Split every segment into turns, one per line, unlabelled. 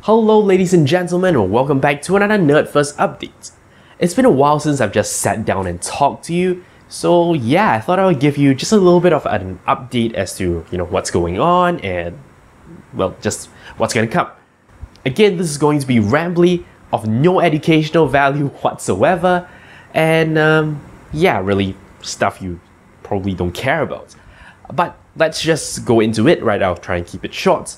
Hello ladies and gentlemen, and welcome back to another NERDfirst update. It's been a while since I've just sat down and talked to you, so yeah, I thought I would give you just a little bit of an update as to, what's going on and, well, just what's gonna come. Again, this is going to be rambly, of no educational value whatsoever, and yeah, really stuff you probably don't care about. But let's just go into it, right? I'll try and keep it short.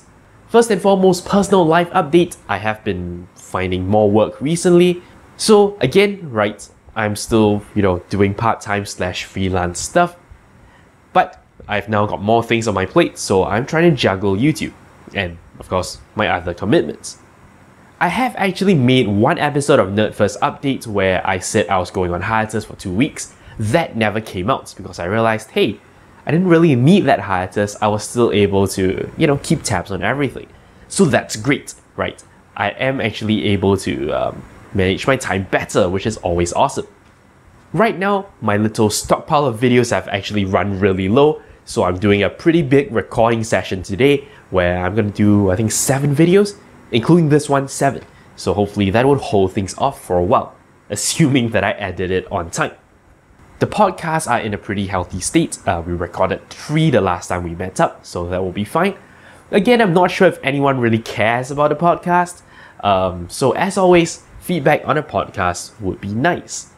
First and foremost, personal life update. I have been finding more work recently. So again, right, I'm still, doing part-time / freelance stuff. But I've now got more things on my plate, so I'm trying to juggle YouTube and, of course, my other commitments. I have actually made one episode of NERDfirst Update where I said I was going on hiatus for 2 weeks. That never came out because I realized, hey, I didn't really need that hiatus. I was still able to, keep tabs on everything. So that's great, right? I am actually able to manage my time better, which is always awesome. Right now, my little stockpile of videos have actually run really low, so I'm doing a pretty big recording session today where I'm gonna do, I think, 7 videos, including this one, 7. So hopefully that would hold things off for a while, assuming that I edit it on time. The podcasts are in a pretty healthy state. We recorded 3 the last time we met up, so that will be fine. Again, I'm not sure if anyone really cares about the podcast, so as always, feedback on a podcast would be nice.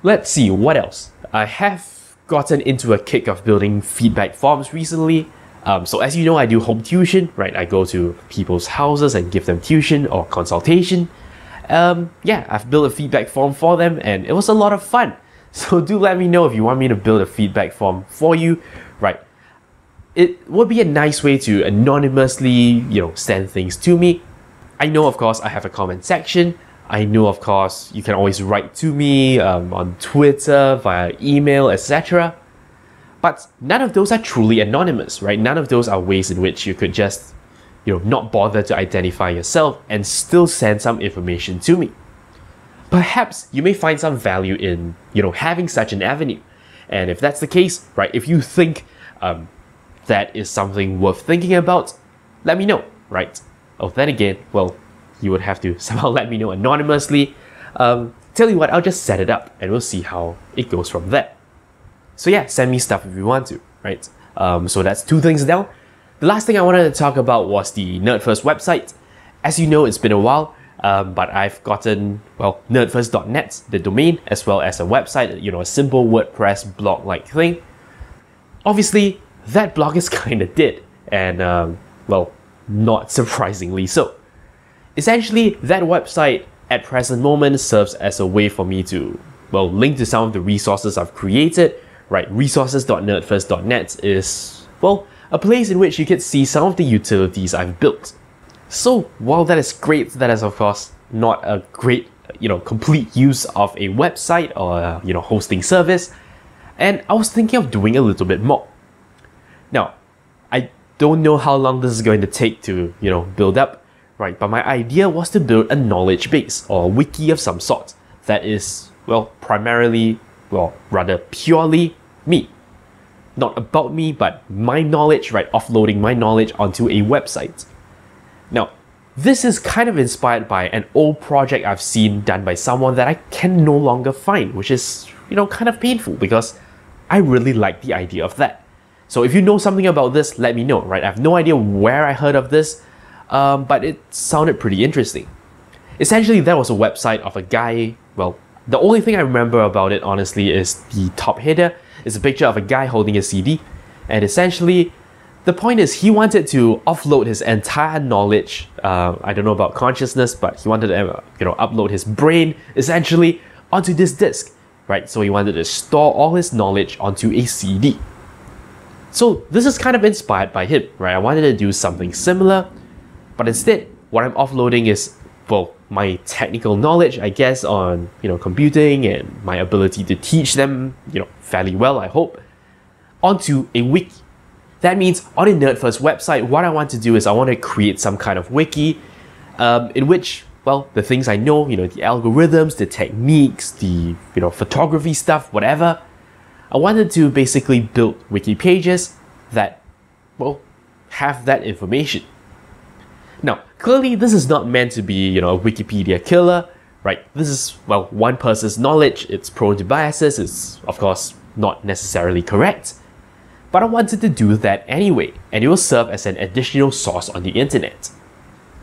Let's see, what else? I have gotten into a kick of building feedback forms recently. So as you know, I do home tuition, right? I go to people's houses and give them tuition or consultation. Yeah, I've built a feedback form for them and it was a lot of fun. So do let me know if you want me to build a feedback form for you, right? It would be a nice way to anonymously, send things to me. I know, of course, I have a comment section. I know, of course, you can always write to me on Twitter, via email, etc. But none of those are truly anonymous, right? None of those are ways in which you could just, not bother to identify yourself and still send some information to me. Perhaps you may find some value in, having such an avenue. And if that's the case, right, if you think that is something worth thinking about, let me know, right? Oh, then again, well, you would have to somehow let me know anonymously. Tell you what, I'll just set it up and we'll see how it goes from there. So yeah, send me stuff if you want to, right? So that's 2 things down. The last thing I wanted to talk about was the NERDfirst website. As you know, it's been a while, but I've gotten, well, nerdfirst.net, the domain, as well as a website, a simple WordPress blog-like thing. Obviously, that blog is kinda dead, and well, not surprisingly so. Essentially, that website at present moment serves as a way for me to, well, link to some of the resources I've created, right? Resources.nerdfirst.net is, well, a place in which you can see some of the utilities I've built. So while that is great, that is of course not a great, complete use of a website or a, hosting service, and I was thinking of doing a little bit more. Now, I don't know how long this is going to take to, build up, right? But my idea was to build a knowledge base or a wiki of some sort that is, well, primarily, well, rather purely me. Not about me, but my knowledge, right? Offloading my knowledge onto a website. Now, this is kind of inspired by an old project I've seen done by someone that I can no longer find, which is, kind of painful because I really like the idea of that. So if you know something about this, let me know, right? I have no idea where I heard of this, but it sounded pretty interesting. Essentially, there was a website of a guy, well, the only thing I remember about it, honestly, is the top header. It's a picture of a guy holding a CD, and essentially, the point is he wanted to offload his entire knowledge, I don't know about consciousness, but he wanted to, upload his brain, essentially, onto this disk, right? So he wanted to store all his knowledge onto a CD. So this is kind of inspired by him, right? I wanted to do something similar, but instead, what I'm offloading is, well, my technical knowledge, I guess, on, computing and my ability to teach them, fairly well, I hope, onto a wiki. That means on the NERDfirst website, what I want to do is I want to create some kind of wiki in which, well, the things I know, the algorithms, the techniques, the, photography stuff, whatever, I wanted to basically build wiki pages that, well, have that information. Now, clearly this is not meant to be, a Wikipedia killer, right? This is, well, one person's knowledge, it's prone to biases, it's of course not necessarily correct. But I wanted to do that anyway, and it will serve as an additional source on the internet.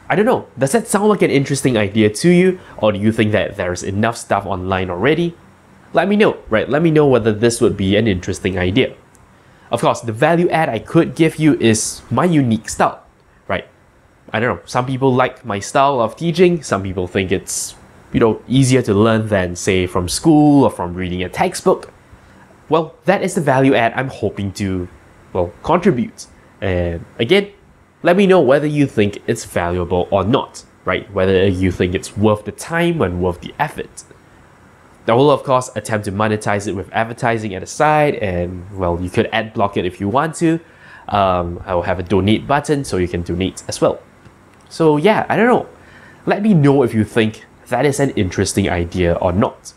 I don't know, does that sound like an interesting idea to you, or do you think that there's enough stuff online already? Let me know, right? Let me know whether this would be an interesting idea. Of course, the value add I could give you is my unique style, right? I don't know, some people like my style of teaching, some people think it's, easier to learn than, say, from school or from reading a textbook. Well, that is the value add I'm hoping to, contribute. And again, let me know whether you think it's valuable or not, right? Whether you think it's worth the time and worth the effort. I will, of course, attempt to monetize it with advertising at the side, and, well, you could ad block it if you want to. I will have a donate button so you can donate as well. So yeah, I don't know. Let me know if you think that is an interesting idea or not.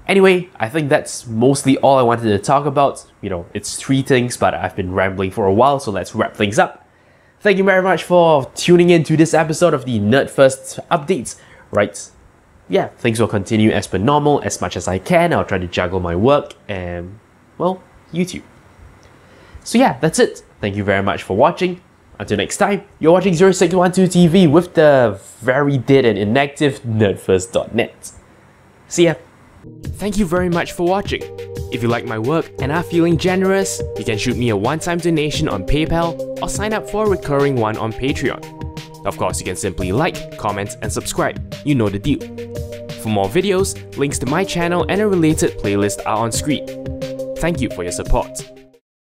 Anyway, I think that's mostly all I wanted to talk about. It's 3 things, but I've been rambling for a while, so let's wrap things up. Thank you very much for tuning in to this episode of the NERDfirst updates, right? Yeah, things will continue as per normal as much as I can. I'll try to juggle my work and, well, YouTube. So yeah, that's it. Thank you very much for watching. Until next time, you're watching 0612 TV with the very dead and inactive NERDfirst.net. See ya. Thank you very much for watching. If you like my work and are feeling generous, you can shoot me a one-time donation on PayPal or sign up for a recurring one on Patreon. Of course, you can simply like, comment, and subscribe. You know the deal. For more videos, links to my channel and a related playlist are on screen. Thank you for your support.